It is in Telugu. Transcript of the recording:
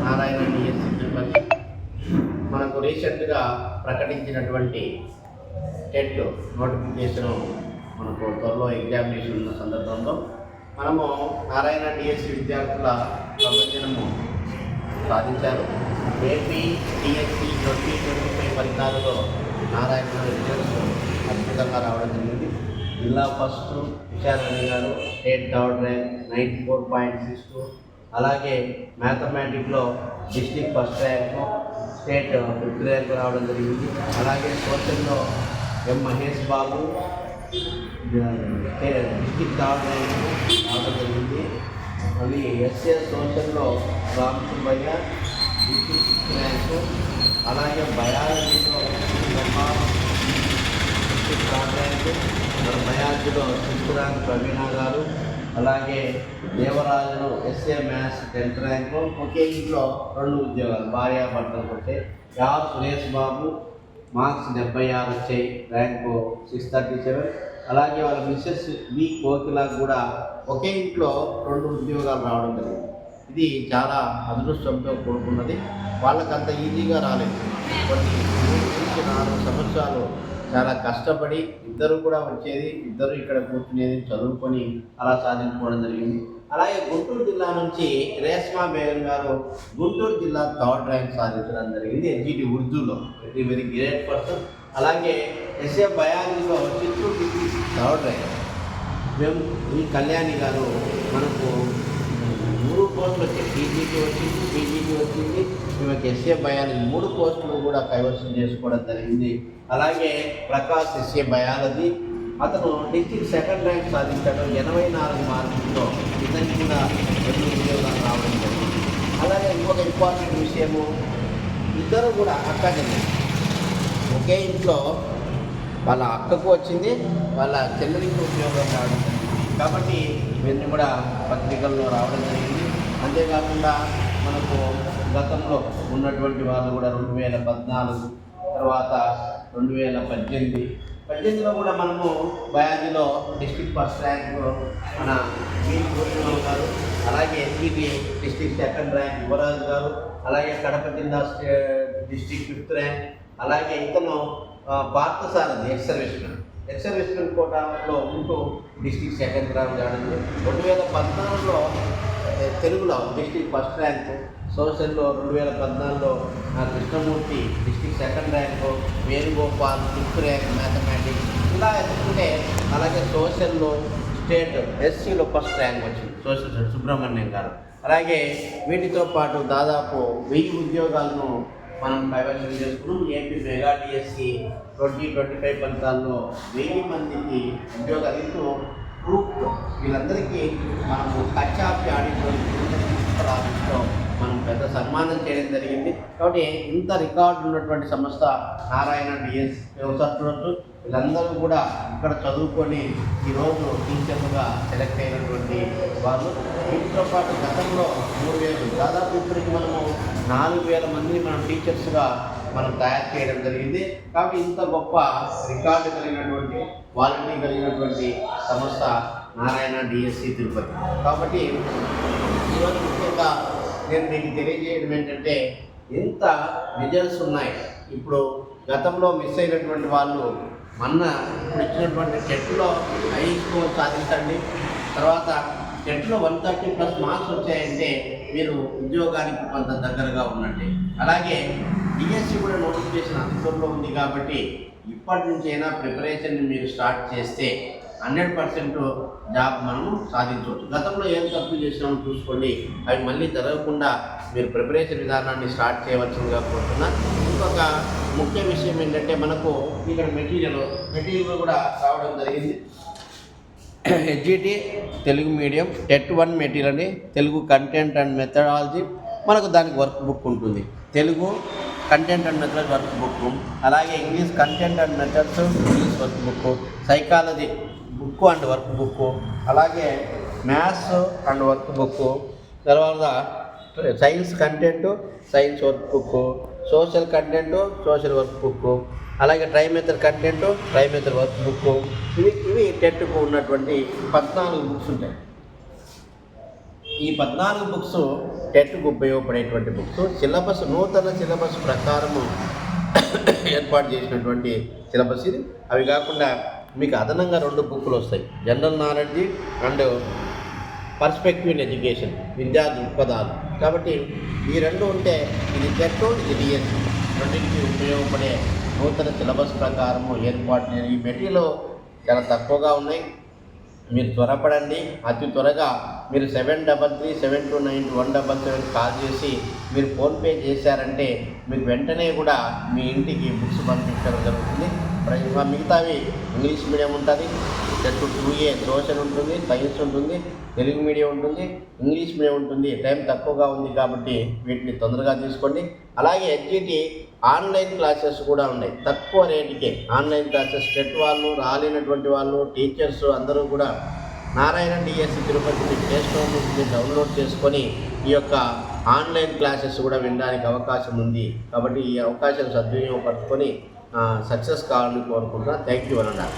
నారాయణ డిఎస్సి తిరుపతి మనకు రీసెంట్గా ప్రకటించినటువంటి టెట్ నోటిఫికేషను మనకు త్వరలో ఎగ్జామినేషన్ ఉన్న సందర్భంలో మనము నారాయణ డిఎస్సి విద్యార్థుల ప్రపంచనము సాధించారు. ఏపీ డిఎస్సి 2025 ఫలితాలలో నారాయణ రిజల్ట్స్ అద్భుతంగా రావడం జరిగింది. జిల్లా ఫస్ట్ విశాలని గారు స్టేట్ థర్డ్ ర్యాంక్ 94.62, అలాగే మ్యాథమెటిక్లో district first rank state 5th rank రావడం జరిగింది. అలాగే సోషల్లో M Mahesh Babu district third rank రావడం జరిగింది. మళ్ళీ ఎస్ఎస్ సోషల్లో Ram Subbaiah district 6th rank, అలాగే బయాలజీలో డిస్ట్రిక్ట్ థర్డ్ ర్యాంకు, బయాలజీలో 6th ర్యాంక్ ప్రవీణ గారు, అలాగే Devarajulu SA maths 10th rank. ఒకే ఇంట్లో 2 ఉద్యోగాలు భార్యాభర్తలకు వచ్చాయి. యార్ సురేష్ బాబు మార్క్స్ 76 వచ్చాయి, ర్యాంకు 637. అలాగే వాళ్ళ మిస్సెస్ బి కోకిలకు కూడా ఒకే ఇంట్లో 2 ఉద్యోగాలు రావడం జరిగింది. ఇది చాలా అదృష్టంతో కూడుకున్నది. వాళ్ళకంత ఈజీగా రాలేదు. కొన్ని 3-4 సంవత్సరాలు చాలా కష్టపడి ఇద్దరు కూడా వచ్చేది, ఇద్దరు ఇక్కడ కూర్చునేది, చదువుకొని అలా సాధించుకోవడం జరిగింది. అలాగే గుంటూరు జిల్లా నుంచి రేష్మా బేగం గారు గుంటూరు జిల్లా 3rd ర్యాంక్ సాధించడం జరిగింది ఎన్జిటి ఉర్దూలో. Very very great person. అలాగే ఎస్ఏ బయాలజీలో చిత్తూరు డిస్ట్రిక్ట్ 3rd ర్యాంక్. మేము ఈ కళ్యాణి గారు మనకు 3 పోస్టులు వచ్చాయి. టీజీటీ వచ్చింది, ఈమెకి ఎస్ఏ బయాలజీ 3 పోస్టులు కూడా కైవసం చేసుకోవడం జరిగింది. అలాగే ప్రకాష్ ఎస్ఏ బయాలజీ, అతను డిస్ట్రిక్ట్ 2nd ర్యాంక్ సాధించాడు 84 మార్కులతో. ఇతనికి కూడా 2 ఉద్యోగాలు రావడం జరిగింది. అలాగే ఇంకొక ఇంపార్టెంట్ విషయము, ఇద్దరు కూడా అక్క చెల్లి ఒకే ఇంట్లో వాళ్ళ అక్కకు వచ్చింది, వాళ్ళ చెల్లెలికి ఉద్యోగం రావడం జరిగింది. కాబట్టి ఇవన్నీ కూడా పత్రికల్లో రావడం జరిగింది. అంతేకాకుండా మనకు గతంలో ఉన్నటువంటి వాళ్ళు కూడా 2014 తర్వాత 2018లో కూడా మనము బయాలజీలో డిస్ట్రిక్ట్ ఫస్ట్ ర్యాంకు మన వీటి గోవిందరావు గారు, అలాగే ఎన్జిటి డిస్ట్రిక్ట్ 2nd ర్యాంక్ యువరాజు గారు, అలాగే కడప జిల్లా డిస్ట్రిక్ట్ 5th ర్యాంక్, అలాగే ఇతను పార్థసారథి ఎక్స్ సర్వీస్మెన్ కోటాలో ఉంటూ డిస్ట్రిక్ట్ 2nd ర్యాంక్ రావడం. 2014లో తెలుగులో డిస్ట్రిక్ట్ ఫస్ట్ ర్యాంకు, సోషల్లో 2014లో Krishnamurthy district 2nd rank, Venugopal 5th rank mathematics. ఇలా ఎత్తుకుంటే అలాగే సోషల్లో స్టేట్ ఎస్సీలో ఫస్ట్ ర్యాంక్ వచ్చింది సోషల్ సుబ్రహ్మణ్యం గారు. అలాగే వీటితో పాటు దాదాపు 1000 ఉద్యోగాలను మనం కైవసం చేసుకున్నాం. ఏపీ మెగా డిఎస్సి 2025 ఫలితాల్లో 1000 మందికి ఉద్యోగాలు ఇస్తూ గ్రూప్ వీళ్ళందరికీ మనము కచ్చాపి ఆడిట్లో మనం పెద్ద సన్మానం చేయడం జరిగింది. కాబట్టి ఇంత రికార్డు ఉన్నటువంటి సంస్థ నారాయణ డిఎస్ చూడొచ్చు. వీళ్ళందరూ కూడా ఇక్కడ చదువుకొని ఈరోజు టీచర్లుగా సెలెక్ట్ అయినటువంటి వాళ్ళు. వీటితో పాటు గతంలో 3000 దాదాపు ఇప్పటికి మనము 4000 మందిని మనం టీచర్స్గా మనం తయారు చేయడం జరిగింది. కాబట్టి ఇంత గొప్ప రికార్డు కలిగినటువంటి క్వాలిటీ కలిగినటువంటి సంస్థ నారాయణ డిఎస్సి తిరుపతి. కాబట్టి ఈరోజు ముఖ్యంగా నేను మీకు తెలియజేయడం ఏంటంటే ఎంత రిజల్ట్స్ ఉన్నాయి. ఇప్పుడు గతంలో మిస్ అయినటువంటి వాళ్ళు ఇప్పుడు ఇచ్చినటువంటి టెట్లో హై స్కోర్ సాధించండి. తర్వాత టెట్లో 130+ మార్క్స్ వచ్చాయంటే మీరు ఉద్యోగానికి కొంత దగ్గరగా ఉన్నట్టే. అలాగే డిఎస్సి కూడా నోటిఫికేషన్ అందులో ఉంది కాబట్టి ఇప్పటి నుంచైనా ప్రిపరేషన్ మీరు స్టార్ట్ చేస్తే 100% జాబ్ మనము సాధించవచ్చు. గతంలో ఏం తప్పు చేసినామో చూసుకోండి, అవి మళ్ళీ జరగకుండా మీరు ప్రిపరేషన్ విధానాన్ని స్టార్ట్ చేయవలసిందిగా కోరుతున్నా. ఇంకొక ముఖ్య విషయం ఏంటంటే మనకు ఇక్కడ మెటీరియల్ కూడా రావడం జరిగింది. HGT Telugu medium TET 1 material అని, తెలుగు కంటెంట్ అండ్ మెథడాలజీ, మనకు దానికి వర్క్ బుక్ ఉంటుంది. Telugu content and methods work book, అలాగే English content and methods English work book, psychology book and work book, అలాగే మ్యాథ్స్ అండ్ వర్క్ బుక్, తర్వాత science content science work book, social content social work book, అలాగే tri method content tri method work book. ఇవి టెట్కు ఉన్నటువంటి 14 బుక్స్ ఉంటాయి. ఈ 14 బుక్స్ టెట్కు ఉపయోగపడేటువంటి బుక్స్. సిలబస్ నూతన సిలబస్ ప్రకారము ఏర్పాటు చేసినటువంటి సిలబస్ ఇది. అవి కాకుండా మీకు అదనంగా 2 బుక్కులు వస్తాయి, general knowledge and perspective in education, విద్యా దృక్పథాలు. కాబట్టి ఈ 2 ఉంటే ఇది టెట్, ఇది డిఎస్సి, రెండింటికి ఉపయోగపడే నూతన సిలబస్ ప్రకారము ఏర్పాటు. ఈ మెటీరియల్ చాలా తక్కువగా ఉన్నాయి, మీరు త్వరపడండి. అతి త్వరగా మీరు 7337292177 కాల్ చేసి మీరు ఫోన్పే చేశారంటే మీకు వెంటనే కూడా మీ ఇంటికి బుక్స్ పంపించడం జరుగుతుంది. మిగతావి ఇంగ్లీష్ మీడియం ఉంటుంది, టెట్ 2A సోషల్ ఉంటుంది, సైన్స్ ఉంటుంది, తెలుగు మీడియం ఉంటుంది, ఇంగ్లీష్ మీడియం ఉంటుంది. టైం తక్కువగా ఉంది కాబట్టి వీటిని తొందరగా తీసుకోండి. అలాగే ఎడ్జిటి ఆన్లైన్ క్లాసెస్ కూడా ఉన్నాయి, తక్కువ రేటుకే ఆన్లైన్ క్లాసెస్. టెట్ వాళ్ళు, రాలేనటువంటి వాళ్ళు, టీచర్స్ అందరూ కూడా Narayana DSC Tirupati play store నుంచి డౌన్లోడ్ చేసుకొని ఈ యొక్క ఆన్లైన్ క్లాసెస్ కూడా వినడానికి అవకాశం ఉంది. కాబట్టి ఈ అవకాశం సద్వినియోగపరచుకొని సక్సెస్ కావాలని కోరుకుంటున్నాను. థ్యాంక్ యూ అన్నారు.